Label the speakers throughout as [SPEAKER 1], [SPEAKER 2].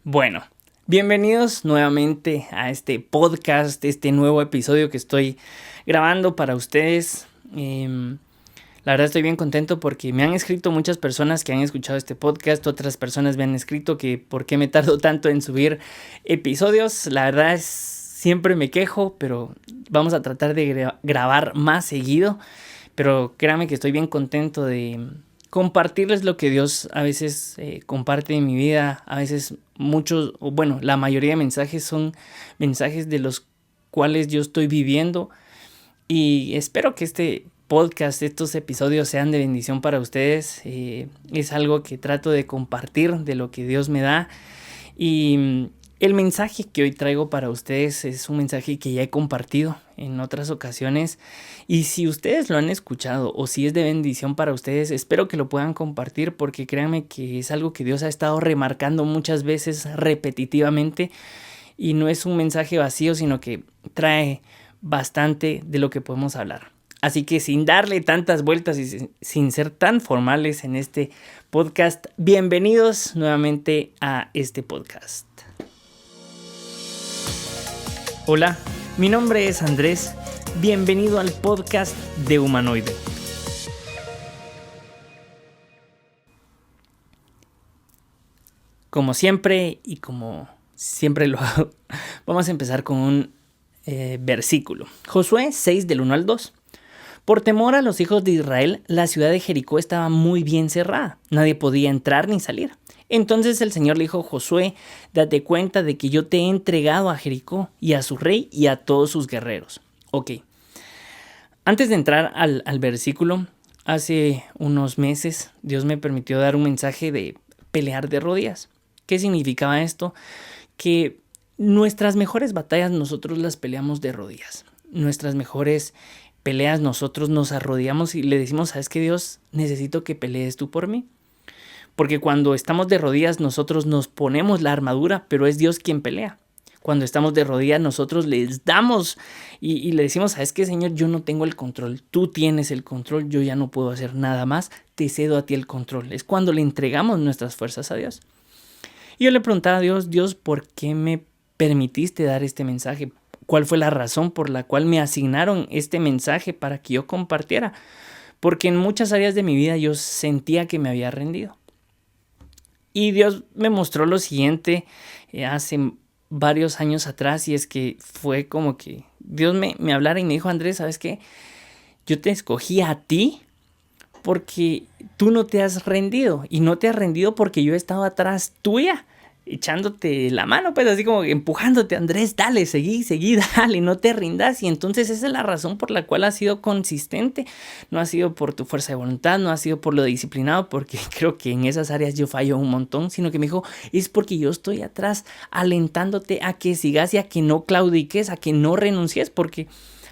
[SPEAKER 1] Bueno, bienvenidos nuevamente a este podcast, este nuevo episodio que estoy grabando para ustedes. La verdad estoy bien contento porque me han escrito muchas personas que han escuchado este podcast, otras personas me han escrito que por qué me tardo tanto en subir episodios. La verdad es, siempre me quejo, pero vamos a tratar de grabar más seguido. Pero créanme que estoy bien contento de compartirles lo que Dios a veces comparte en mi vida. A veces muchos, o bueno, la mayoría de mensajes son mensajes de los cuales yo estoy viviendo. Y espero que este podcast, estos episodios sean de bendición para ustedes. Es algo que trato de compartir de lo que Dios me da. Y el mensaje que hoy traigo para ustedes es un mensaje que ya he compartido en otras ocasiones. Y si ustedes lo han escuchado o si es de bendición para ustedes, espero que lo puedan compartir porque créanme que es algo que Dios ha estado remarcando muchas veces repetitivamente. Y no es un mensaje vacío, sino que trae bastante de lo que podemos hablar. Así que sin darle tantas vueltas y sin ser tan formales en este podcast, bienvenidos nuevamente a este podcast. Hola, mi nombre es Andrés, bienvenido al podcast de Humanoide. Como siempre y como siempre lo hago, vamos a empezar con un versículo. Josué 6 del 1 al 2. Por temor a los hijos de Israel, la ciudad de Jericó estaba muy bien cerrada. Nadie podía entrar ni salir. Entonces el Señor le dijo a Josué, date cuenta de que yo te he entregado a Jericó y a su rey y a todos sus guerreros. Ok, antes de entrar al versículo, hace unos meses Dios me permitió dar un mensaje de pelear de rodillas. ¿Qué significaba esto? Que nuestras mejores batallas nosotros las peleamos de rodillas. Nuestras mejores peleas nosotros nos arrodillamos y le decimos, ¿sabes qué, Dios? Necesito que pelees tú por mí. Porque cuando estamos de rodillas nosotros nos ponemos la armadura, pero es Dios quien pelea. Cuando estamos de rodillas nosotros les damos y le decimos, ¿sabes qué, Señor? Yo no tengo el control, tú tienes el control, yo ya no puedo hacer nada más, te cedo a ti el control. Es cuando le entregamos nuestras fuerzas a Dios. Y yo le preguntaba a Dios, ¿por qué me permitiste dar este mensaje? ¿Cuál fue la razón por la cual me asignaron este mensaje para que yo compartiera? Porque en muchas áreas de mi vida yo sentía que me había rendido. Y Dios me mostró lo siguiente hace varios años atrás, y es que fue como que Dios me hablara y me dijo, Andrés, ¿sabes qué? Yo te escogí a ti porque tú no te has rendido, y no te has rendido porque yo he estado atrás tuya, echándote la mano, pues así como empujándote, Andrés, dale, seguí, dale, no te rindas. Y entonces esa es la razón por la cual has sido consistente. No ha sido por tu fuerza de voluntad, no ha sido por lo disciplinado, porque creo que en esas áreas yo fallo un montón, sino que me dijo, es porque yo estoy atrás alentándote a que sigas y a que no claudiques, a que no renuncies, porque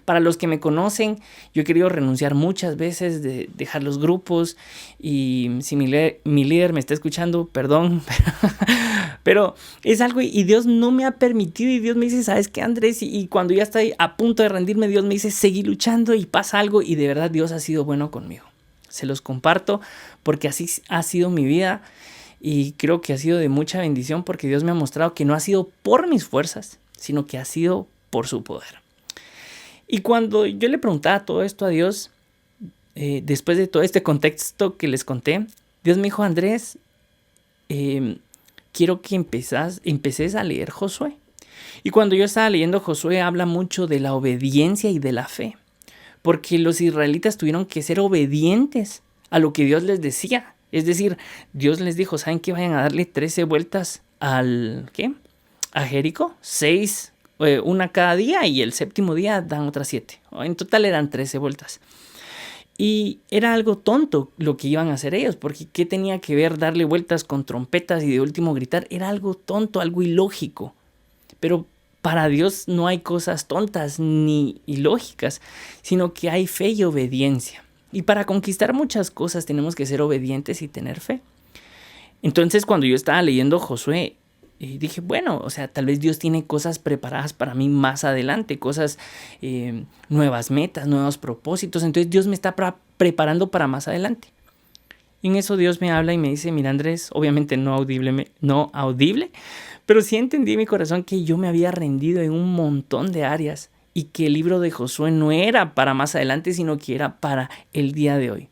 [SPEAKER 1] para los que me conocen, yo he querido renunciar muchas veces, de dejar los grupos, y si mi líder me está escuchando, perdón, pero es algo y Dios no me ha permitido, y Dios me dice, ¿sabes qué, Andrés? Y cuando ya estoy a punto de rendirme, Dios me dice, seguí luchando, y pasa algo, y de verdad Dios ha sido bueno conmigo. Se los comparto porque así ha sido mi vida, y creo que ha sido de mucha bendición porque Dios me ha mostrado que no ha sido por mis fuerzas, sino que ha sido por su poder. Y cuando yo le preguntaba todo esto a Dios, después de todo este contexto que les conté, Dios me dijo, Andrés, quiero que empeces a leer Josué. Y cuando yo estaba leyendo Josué, habla mucho de la obediencia y de la fe, porque los israelitas tuvieron que ser obedientes a lo que Dios les decía. Es decir, Dios les dijo, ¿saben qué? Vayan a darle 13 vueltas a Jericó, 6 una cada día, y el séptimo día dan otras 7. En total eran 13 vueltas. Y era algo tonto lo que iban a hacer ellos, porque ¿qué tenía que ver darle vueltas con trompetas y de último gritar? Era algo tonto, algo ilógico. Pero para Dios no hay cosas tontas ni ilógicas, sino que hay fe y obediencia. Y para conquistar muchas cosas tenemos que ser obedientes y tener fe. Entonces, cuando yo estaba leyendo Josué, dije, bueno, o sea, tal vez Dios tiene cosas preparadas para mí más adelante, cosas, nuevas metas, nuevos propósitos. Entonces Dios me está preparando para más adelante. Y en eso Dios me habla y me dice, mira, Andrés, obviamente no audible, Pero sí entendí en mi corazón que yo me había rendido en un montón de áreas y que el libro de Josué no era para más adelante, sino que era para el día de hoy.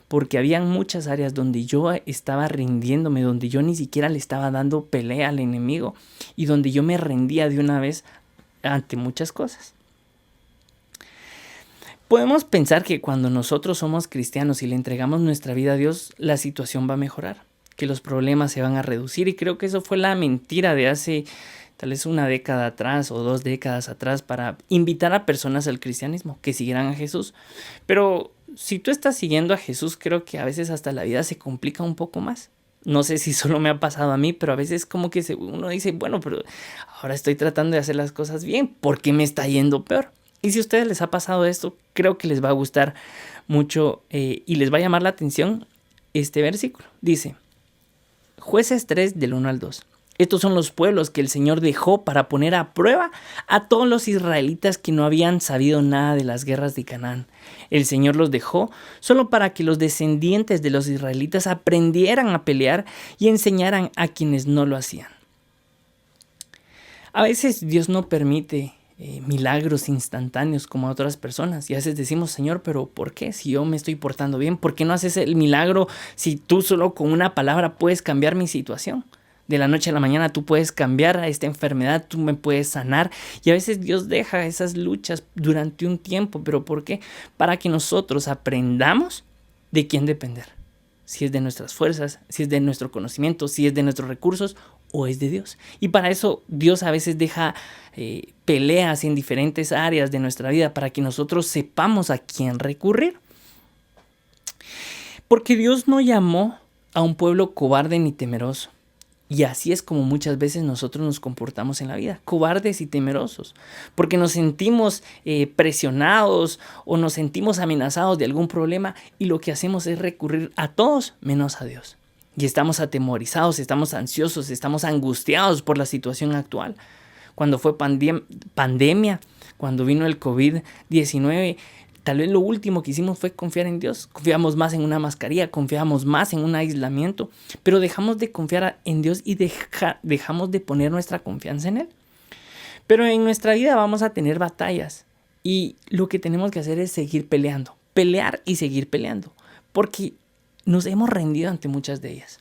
[SPEAKER 1] Porque habían muchas áreas donde yo estaba rindiéndome, donde yo ni siquiera le estaba dando pelea al enemigo y donde yo me rendía de una vez ante muchas cosas. Podemos pensar que cuando nosotros somos cristianos y le entregamos nuestra vida a Dios, la situación va a mejorar, que los problemas se van a reducir, y creo que eso fue la mentira de hace tal vez una década atrás o 2 décadas atrás para invitar a personas al cristianismo, que siguieran a Jesús. Pero si tú estás siguiendo a Jesús, creo que a veces hasta la vida se complica un poco más. No sé si solo me ha pasado a mí, pero a veces como que uno dice, bueno, pero ahora estoy tratando de hacer las cosas bien, ¿por qué me está yendo peor? Y si a ustedes les ha pasado esto, creo que les va a gustar mucho y les va a llamar la atención este versículo. Dice, Jueces 3 del 1 al 2. Estos son los pueblos que el Señor dejó para poner a prueba a todos los israelitas que no habían sabido nada de las guerras de Canaán. El Señor los dejó solo para que los descendientes de los israelitas aprendieran a pelear y enseñaran a quienes no lo hacían. A veces Dios no permite milagros instantáneos como a otras personas. Y a veces decimos, Señor, pero ¿por qué? Si yo me estoy portando bien, ¿por qué no haces el milagro si tú solo con una palabra puedes cambiar mi situación? De la noche a la mañana tú puedes cambiar a esta enfermedad, tú me puedes sanar. Y a veces Dios deja esas luchas durante un tiempo. ¿Pero por qué? Para que nosotros aprendamos de quién depender. Si es de nuestras fuerzas, si es de nuestro conocimiento, si es de nuestros recursos o es de Dios. Y para eso Dios a veces deja peleas en diferentes áreas de nuestra vida para que nosotros sepamos a quién recurrir. Porque Dios no llamó a un pueblo cobarde ni temeroso. Y así es como muchas veces nosotros nos comportamos en la vida, cobardes y temerosos, porque nos sentimos presionados o nos sentimos amenazados de algún problema y lo que hacemos es recurrir a todos menos a Dios. Y estamos atemorizados, estamos ansiosos, estamos angustiados por la situación actual. Cuando fue pandemia, cuando vino el COVID-19, tal vez lo último que hicimos fue confiar en Dios. Confiamos más en una mascarilla, confiamos más en un aislamiento, pero dejamos de confiar en Dios y dejamos de poner nuestra confianza en Él. Pero en nuestra vida vamos a tener batallas y lo que tenemos que hacer es seguir peleando, pelear y seguir peleando, porque nos hemos rendido ante muchas de ellas.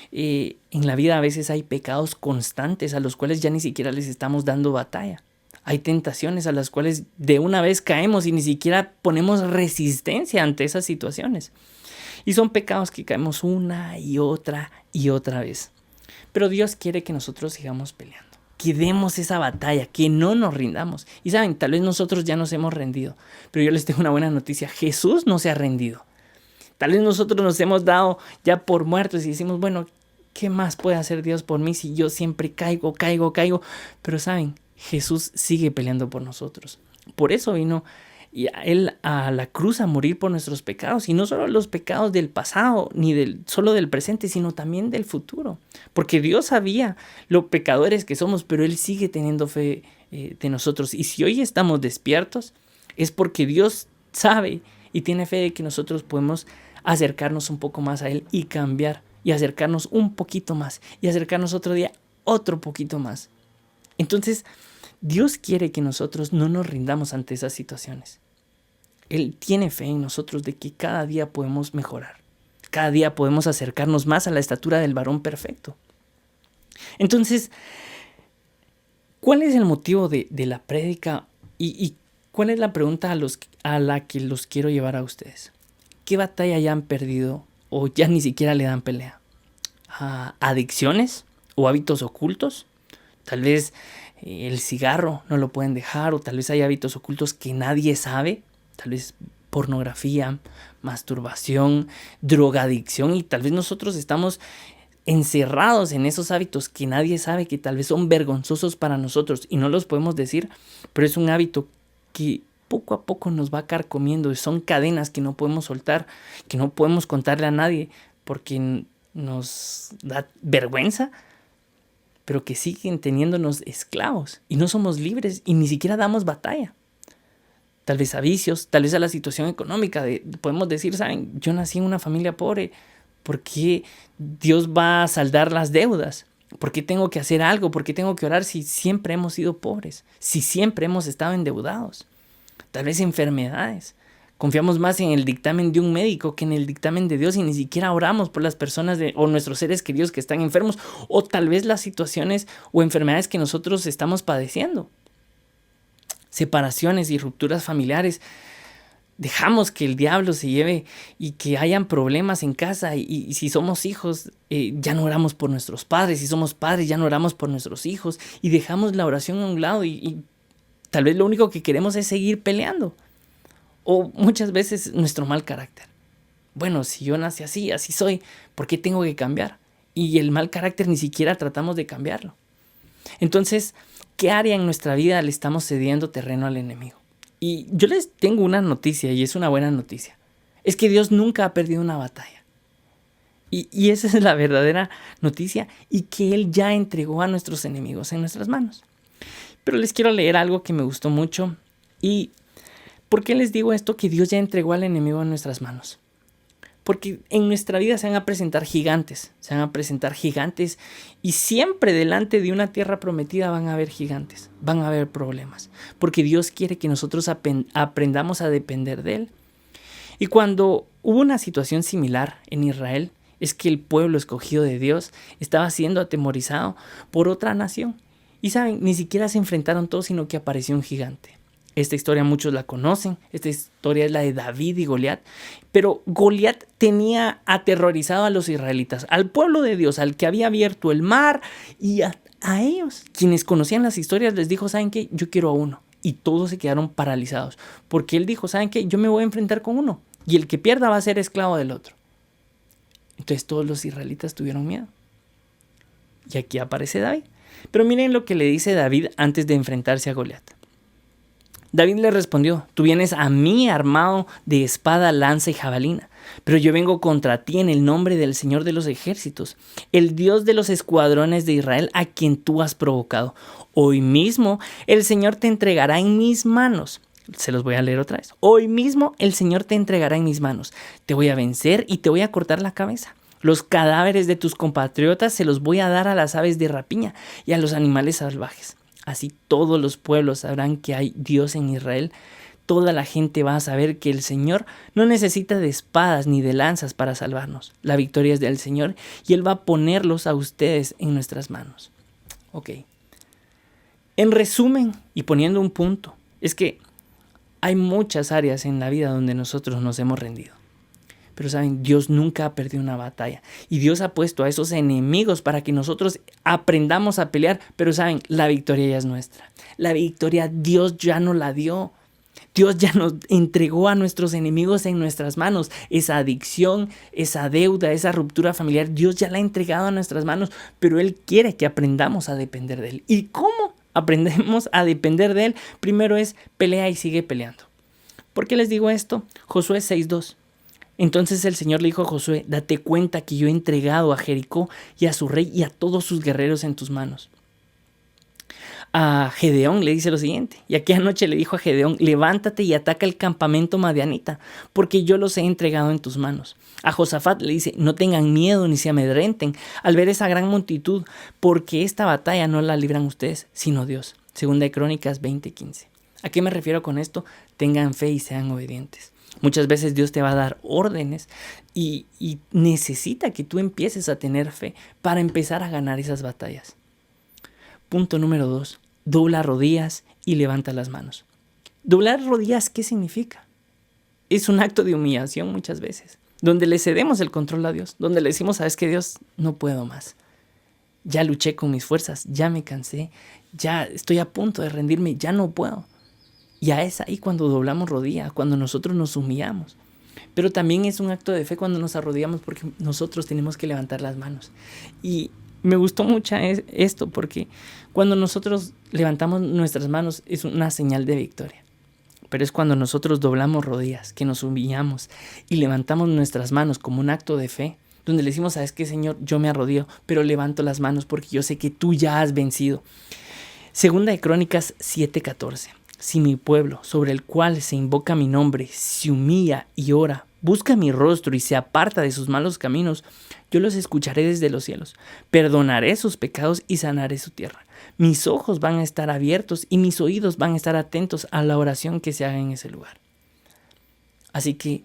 [SPEAKER 1] En la vida a veces hay pecados constantes a los cuales ya ni siquiera les estamos dando batalla. Hay tentaciones a las cuales de una vez caemos y ni siquiera ponemos resistencia ante esas situaciones. Y son pecados que caemos una y otra vez. Pero Dios quiere que nosotros sigamos peleando, que demos esa batalla, que no nos rindamos. Y saben, tal vez nosotros ya nos hemos rendido, pero yo les tengo una buena noticia. Jesús no se ha rendido. Tal vez nosotros nos hemos dado ya por muertos y decimos, bueno, ¿qué más puede hacer Dios por mí si yo siempre caigo? Pero saben, Jesús sigue peleando por nosotros. Por eso vino Él a la cruz a morir por nuestros pecados. Y no solo los pecados del pasado, ni solo del presente, sino también del futuro. Porque Dios sabía lo pecadores que somos, pero Él sigue teniendo fe de nosotros. Y si hoy estamos despiertos, es porque Dios sabe y tiene fe de que nosotros podemos acercarnos un poco más a Él y cambiar. Y acercarnos un poquito más. Y acercarnos otro día otro poquito más. Entonces, Dios quiere que nosotros no nos rindamos ante esas situaciones. Él tiene fe en nosotros de que cada día podemos mejorar. Cada día podemos acercarnos más a la estatura del varón perfecto. Entonces, ¿cuál es el motivo de la prédica? ¿Y cuál es la pregunta a la que los quiero llevar a ustedes? ¿Qué batalla ya han perdido o ya ni siquiera le dan pelea? ¿Adicciones o hábitos ocultos? Tal vez el cigarro no lo pueden dejar, o tal vez hay hábitos ocultos que nadie sabe, tal vez pornografía, masturbación, drogadicción, y tal vez nosotros estamos encerrados en esos hábitos que nadie sabe, que tal vez son vergonzosos para nosotros y no los podemos decir, pero es un hábito que poco a poco nos va carcomiendo, son cadenas que no podemos soltar, que no podemos contarle a nadie porque nos da vergüenza, pero que siguen teniéndonos esclavos y no somos libres y ni siquiera damos batalla. Tal vez a vicios, tal vez a la situación económica. Podemos decir, ¿saben? Yo nací en una familia pobre, ¿por qué Dios va a saldar las deudas? ¿Por qué tengo que hacer algo? ¿Por qué tengo que orar si siempre hemos sido pobres? Si siempre hemos estado endeudados. Tal vez enfermedades. Confiamos más en el dictamen de un médico que en el dictamen de Dios y ni siquiera oramos por las personas o nuestros seres queridos que están enfermos, o tal vez las situaciones o enfermedades que nosotros estamos padeciendo. Separaciones y rupturas familiares. Dejamos que el diablo se lleve y que hayan problemas en casa y si somos hijos, ya no oramos por nuestros padres. Si somos padres, ya no oramos por nuestros hijos y dejamos la oración a un lado y tal vez lo único que queremos es seguir peleando. O muchas veces nuestro mal carácter. Bueno, si yo nací así, así soy, ¿por qué tengo que cambiar? Y el mal carácter ni siquiera tratamos de cambiarlo. Entonces, ¿qué área en nuestra vida le estamos cediendo terreno al enemigo? Y yo les tengo una noticia, y es una buena noticia. Es que Dios nunca ha perdido una batalla. Y esa es la verdadera noticia, y que Él ya entregó a nuestros enemigos en nuestras manos. Pero les quiero leer algo que me gustó mucho. ¿Y por qué les digo esto? Que Dios ya entregó al enemigo en nuestras manos. Porque en nuestra vida se van a presentar gigantes. Y siempre delante de una tierra prometida van a haber gigantes, van a haber problemas. Porque Dios quiere que nosotros aprendamos a depender de Él. Y cuando hubo una situación similar en Israel, es que el pueblo escogido de Dios estaba siendo atemorizado por otra nación. Y saben, ni siquiera se enfrentaron todos, sino que apareció un gigante. Esta historia muchos la conocen. Esta historia es la de David y Goliat. Pero Goliat tenía aterrorizado a los israelitas, al pueblo de Dios, al que había abierto el mar. Y a ellos, quienes conocían las historias, les dijo, ¿saben qué? Yo quiero a uno. Y todos se quedaron paralizados. Porque él dijo, ¿saben qué? Yo me voy a enfrentar con uno. Y el que pierda va a ser esclavo del otro. Entonces todos los israelitas tuvieron miedo. Y aquí aparece David. Pero miren lo que le dice David antes de enfrentarse a Goliat. David le respondió, tú vienes a mí armado de espada, lanza y jabalina, pero yo vengo contra ti en el nombre del Señor de los ejércitos, el Dios de los escuadrones de Israel, a quien tú has provocado. Hoy mismo el Señor te entregará en mis manos. Se los voy a leer otra vez. Hoy mismo el Señor te entregará en mis manos. Te voy a vencer y te voy a cortar la cabeza. Los cadáveres de tus compatriotas se los voy a dar a las aves de rapiña y a los animales salvajes. Así todos los pueblos sabrán que hay Dios en Israel. Toda la gente va a saber que el Señor no necesita de espadas ni de lanzas para salvarnos. La victoria es del Señor y Él va a ponerlos a ustedes en nuestras manos. Ok. En resumen, y poniendo un punto, es que hay muchas áreas en la vida donde nosotros nos hemos rendido. Pero saben, Dios nunca ha perdido una batalla. Y Dios ha puesto a esos enemigos para que nosotros aprendamos a pelear. Pero saben, la victoria ya es nuestra. La victoria Dios ya nos la dio. Dios ya nos entregó a nuestros enemigos en nuestras manos. Esa adicción, esa deuda, esa ruptura familiar, Dios ya la ha entregado a nuestras manos. Pero Él quiere que aprendamos a depender de Él. ¿Y cómo aprendemos a depender de Él? Primero es pelea y sigue peleando. ¿Por qué les digo esto? Josué 6:2. Entonces el Señor le dijo a Josué, date cuenta que yo he entregado a Jericó y a su rey y a todos sus guerreros en tus manos. A Gedeón le dice lo siguiente, y aquella noche le dijo a Gedeón, levántate y ataca el campamento madianita, porque yo los he entregado en tus manos. A Josafat le dice, no tengan miedo ni se amedrenten al ver esa gran multitud, porque esta batalla no la libran ustedes, sino Dios. Segunda de Crónicas 20:15. ¿A qué me refiero con esto? Tengan fe y sean obedientes. Muchas veces Dios te va a dar órdenes y necesita que tú empieces a tener fe para empezar a ganar esas batallas. Punto número 2. Dobla rodillas y levanta las manos. Doblar rodillas, ¿qué significa? Es un acto de humillación muchas veces, donde le cedemos el control a Dios, donde le decimos, ¿sabes qué, Dios? No puedo más. Ya luché con mis fuerzas, ya me cansé, ya estoy a punto de rendirme, ya no puedo. Ya es ahí cuando doblamos rodilla, cuando nosotros nos humillamos. Pero también es un acto de fe cuando nos arrodillamos porque nosotros tenemos que levantar las manos. Y me gustó mucho esto porque cuando nosotros levantamos nuestras manos es una señal de victoria. Pero es cuando nosotros doblamos rodillas, que nos humillamos y levantamos nuestras manos como un acto de fe, donde le decimos, ¿sabes qué, Señor? Yo me arrodillo, pero levanto las manos porque yo sé que tú ya has vencido. Segunda de Crónicas 7:14. Si mi pueblo, sobre el cual se invoca mi nombre, se humilla y ora, busca mi rostro y se aparta de sus malos caminos, yo los escucharé desde los cielos, perdonaré sus pecados y sanaré su tierra. Mis ojos van a estar abiertos y mis oídos van a estar atentos a la oración que se haga en ese lugar. Así que,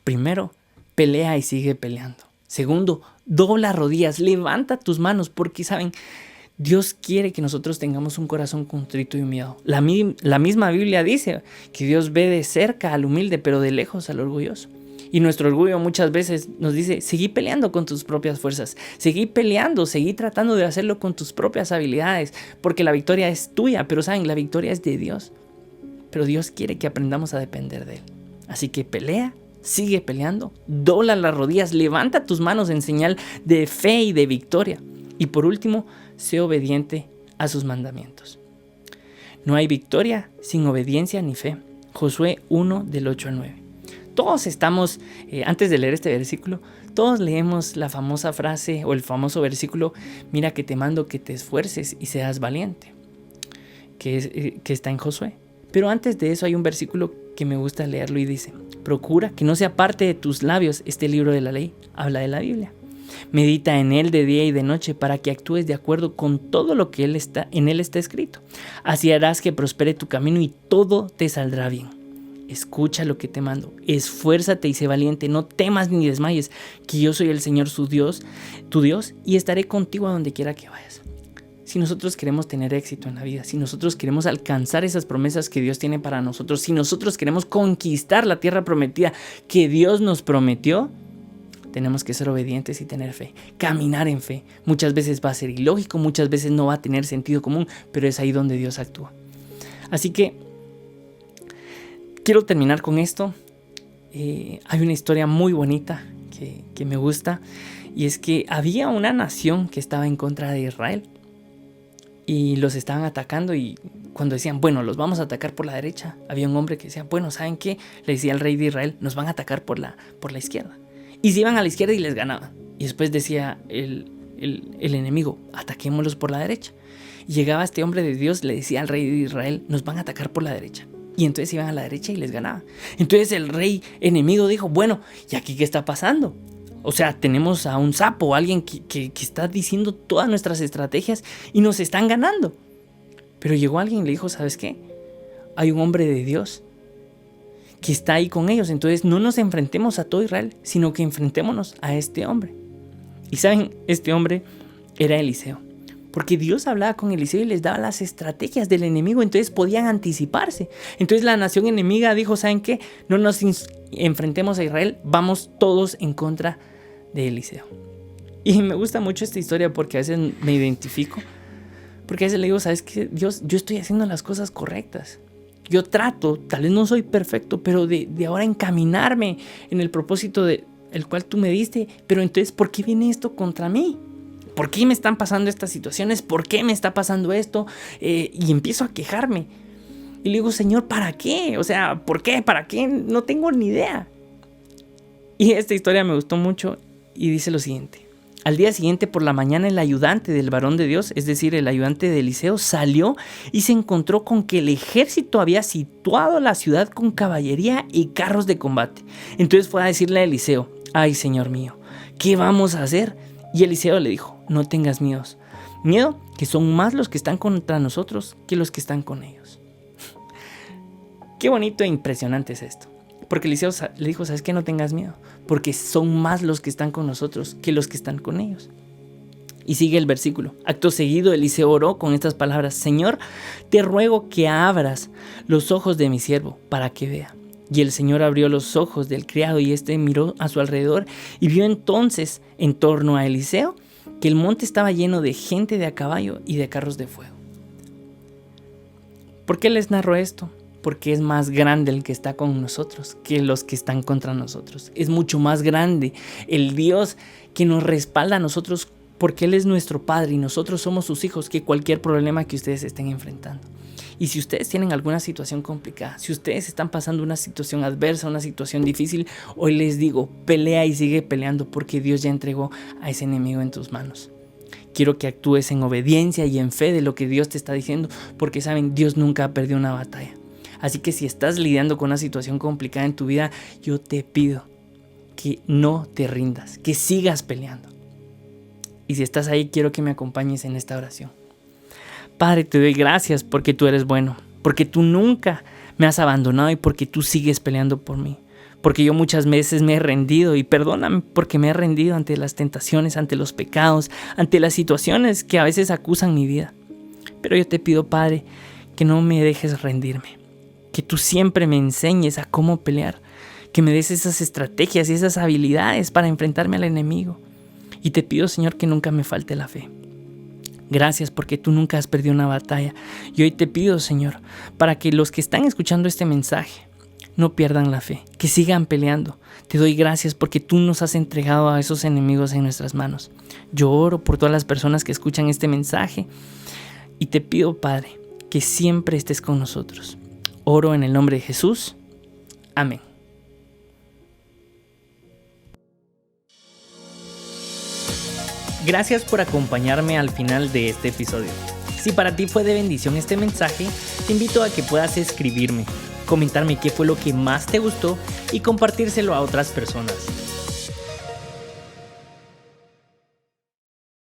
[SPEAKER 1] primero, pelea y sigue peleando. Segundo, dobla rodillas, levanta tus manos, porque saben, Dios quiere que nosotros tengamos un corazón contrito y humillado. La misma Biblia dice que Dios ve de cerca al humilde, pero de lejos al orgulloso. Y nuestro orgullo muchas veces nos dice, seguí peleando con tus propias fuerzas, seguí peleando, seguí tratando de hacerlo con tus propias habilidades, porque la victoria es tuya, pero saben, la victoria es de Dios. Pero Dios quiere que aprendamos a depender de Él. Así que pelea, sigue peleando, dobla las rodillas, levanta tus manos en señal de fe y de victoria. Y por último, sé obediente a sus mandamientos. No hay victoria sin obediencia ni fe. Josué 1 del 8 al 9. Todos estamos, antes de leer este versículo, todos leemos la famosa frase o el famoso versículo, mira que te mando que te esfuerces y seas valiente, que está en Josué. Pero antes de eso hay un versículo que me gusta leerlo y dice, procura que no sea parte de tus labios este libro de la ley, habla de la Biblia. Medita en él de día y de noche para que actúes de acuerdo con todo lo que en él está escrito. Así harás que prospere tu camino y todo te saldrá bien. Escucha lo que te mando, esfuérzate y sé valiente, no temas ni desmayes, que yo soy el Señor tu Dios, y estaré contigo a donde quiera que vayas. Si nosotros queremos tener éxito en la vida, si nosotros queremos alcanzar esas promesas que Dios tiene para nosotros, si nosotros queremos conquistar la tierra prometida que Dios nos prometió, tenemos que ser obedientes y tener fe, caminar en fe. Muchas veces va a ser ilógico, muchas veces no va a tener sentido común, pero es ahí donde Dios actúa. Así que quiero terminar con esto. Hay una historia muy bonita que me gusta, y es que había una nación que estaba en contra de Israel y los estaban atacando, y cuando decían, bueno, los vamos a atacar por la derecha, había un hombre que decía, bueno, ¿saben qué? Le decía al rey de Israel, nos van a atacar por la izquierda. Y se iban a la izquierda y les ganaban. Y después decía el enemigo, ataquémoslos por la derecha. Y llegaba este hombre de Dios, le decía al rey de Israel, nos van a atacar por la derecha. Y entonces iban a la derecha y les ganaban. Entonces el rey enemigo dijo, bueno, ¿y aquí qué está pasando? O sea, tenemos a un sapo, alguien que está diciendo todas nuestras estrategias y nos están ganando. Pero llegó alguien y le dijo, ¿sabes qué? Hay un hombre de Dios que está ahí con ellos. Entonces no nos enfrentemos a todo Israel, sino que enfrentémonos a este hombre. Y saben, este hombre era Eliseo. Porque Dios hablaba con Eliseo y les daba las estrategias del enemigo, entonces podían anticiparse. Entonces la nación enemiga dijo, ¿saben qué? No nos enfrentemos a Israel, vamos todos en contra de Eliseo. Y me gusta mucho esta historia porque a veces me identifico. Porque a veces le digo, ¿sabes qué? Dios, yo estoy haciendo las cosas correctas. Yo trato, tal vez no soy perfecto, pero de ahora encaminarme en el propósito el cual tú me diste. Pero entonces, ¿por qué viene esto contra mí? ¿Por qué me están pasando estas situaciones? ¿Por qué me está pasando esto? Y empiezo a quejarme. Y le digo, Señor, ¿para qué? O sea, ¿por qué? ¿Para qué? No tengo ni idea. Y esta historia me gustó mucho y dice lo siguiente. Al día siguiente por la mañana el ayudante del varón de Dios, es decir, el ayudante de Eliseo, salió y se encontró con que el ejército había situado la ciudad con caballería y carros de combate. Entonces fue a decirle a Eliseo, ay, Señor mío, ¿qué vamos a hacer? Y Eliseo le dijo, no tengas miedo, que son más los que están contra nosotros que los que están con ellos. Qué bonito e impresionante es esto. Porque Eliseo le dijo, ¿sabes qué? No tengas miedo, porque son más los que están con nosotros que los que están con ellos. Y sigue el versículo. Acto seguido, Eliseo oró con estas palabras, Señor, te ruego que abras los ojos de mi siervo para que vea. Y el Señor abrió los ojos del criado y éste miró a su alrededor y vio entonces en torno a Eliseo que el monte estaba lleno de gente de a caballo y de carros de fuego. ¿Por qué les narro esto? Porque es más grande el que está con nosotros que los que están contra nosotros. Es mucho más grande el Dios que nos respalda a nosotros porque Él es nuestro Padre y nosotros somos sus hijos que cualquier problema que ustedes estén enfrentando. Y si ustedes tienen alguna situación complicada, si ustedes están pasando una situación adversa, una situación difícil, hoy les digo, pelea y sigue peleando porque Dios ya entregó a ese enemigo en tus manos. Quiero que actúes en obediencia y en fe de lo que Dios te está diciendo porque saben, Dios nunca ha perdido una batalla. Así que si estás lidiando con una situación complicada en tu vida, yo te pido que no te rindas, que sigas peleando. Y si estás ahí, quiero que me acompañes en esta oración. Padre, te doy gracias porque tú eres bueno, porque tú nunca me has abandonado y porque tú sigues peleando por mí. Porque yo muchas veces me he rendido y perdóname porque me he rendido ante las tentaciones, ante los pecados, ante las situaciones que a veces acusan mi vida. Pero yo te pido, Padre, que no me dejes rendirme, que tú siempre me enseñes a cómo pelear, que me des esas estrategias y esas habilidades para enfrentarme al enemigo. Y te pido, Señor, que nunca me falte la fe. Gracias porque tú nunca has perdido una batalla. Y hoy te pido, Señor, para que los que están escuchando este mensaje no pierdan la fe, que sigan peleando. Te doy gracias porque tú nos has entregado a esos enemigos en nuestras manos. Yo oro por todas las personas que escuchan este mensaje y te pido, Padre, que siempre estés con nosotros. Oro en el nombre de Jesús. Amén. Gracias por acompañarme al final de este episodio. Si para ti fue de bendición este mensaje, te invito a que puedas escribirme, comentarme qué fue lo que más te gustó y compartírselo a otras personas.